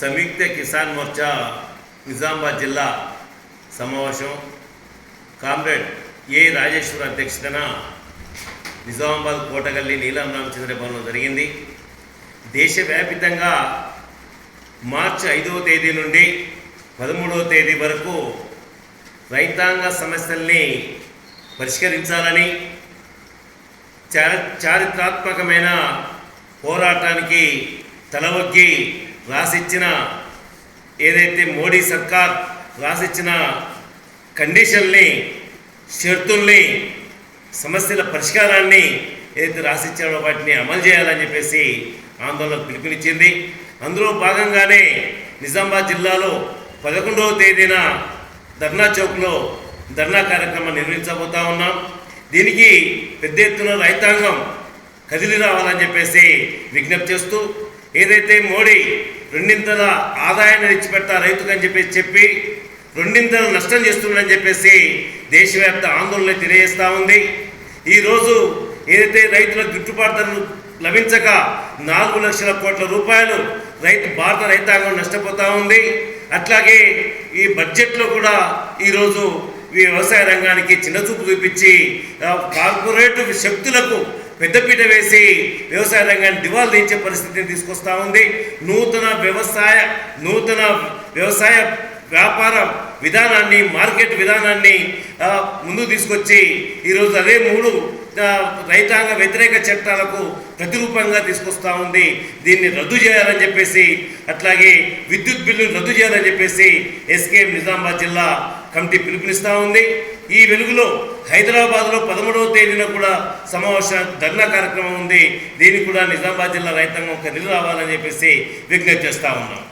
సంయుక్త కిసాన్ మోర్చా నిజామాబాద్ జిల్లా సమావేశం కామ్రేడ్ ఏ రాజేశ్వర్ అధ్యక్షతన నిజామాబాద్ కోటగల్లి నీలం రామచంద్ర భవన్లో జరిగింది. దేశవ్యాప్తంగా మార్చి 5వ తేదీ నుండి 13వ తేదీ వరకు రైతాంగ సమస్యల్ని పరిష్కరించాలని చారిత్రాత్మకమైన పోరాటానికి తలవొగ్గి రాసిచ్చిన ఏదైతే మోడీ సర్కార్ రాసిచ్చిన కండిషన్ని, షరతుల్ని, సమస్యల పరిష్కారాన్ని ఏదైతే రాసిచ్చారో వాటిని అమలు చేయాలని చెప్పేసి ఆందోళనకు పిలుపునిచ్చింది. అందులో భాగంగానే నిజామాబాద్ జిల్లాలో 11వ తేదీన ధర్నా చౌక్లో ధర్నా కార్యక్రమం నిర్వహించబోతా ఉన్నాం. దీనికి పెద్ద ఎత్తున రైతాంగం కదిలి రావాలని చెప్పేసి విజ్ఞప్తి చేస్తూ, ఏదైతే మోడీ రెండింతల ఆదాయాన్ని తెచ్చిపెట్టా రైతుకని చెప్పి రెండింతల నష్టం చేస్తుందని చెప్పేసి దేశవ్యాప్త ఆందోళన తెలియజేస్తూ ఉంది. ఈరోజు ఏదైతే రైతులకు గిట్టుబాటు ధరలు లభించక 4 లక్షల కోట్ల రూపాయలు భారత రైతాంగం నష్టపోతూ ఉంది. అట్లాగే ఈ బడ్జెట్లో కూడా ఈరోజు వ్యవసాయ రంగానికి చిన్నచూపు చూపించి కార్పొరేట్ శక్తులకు పెద్దపీట వేసి వ్యవసాయ రంగాన్ని దివాలా తీయించే పరిస్థితిని తీసుకొస్తూ ఉంది. నూతన వ్యవసాయ వ్యాపార విధానాన్ని, మార్కెట్ విధానాన్ని ముందుకు తీసుకొచ్చి ఈరోజు అదే 3 రైతాంగ వ్యతిరేక చట్టాలకు ప్రతిరూపంగా తీసుకొస్తూ ఉంది. దీన్ని రద్దు చేయాలని చెప్పేసి, అట్లాగే విద్యుత్ బిల్లును రద్దు చేయాలని చెప్పేసి ఎస్కేఎం నిజామాబాద్ జిల్లా కమిటీ పిలుపునిస్తూ ఉంది. ఈ వెలుగులో హైదరాబాద్లో 13వ తేదీన కూడా ధర్నా కార్యక్రమం ఉంది. దీనికి కూడా నిజామాబాద్ జిల్లా రైతాంగం కదిలి రావాలని చెప్పేసి విజ్ఞప్తి చేస్తూ ఉన్నాం.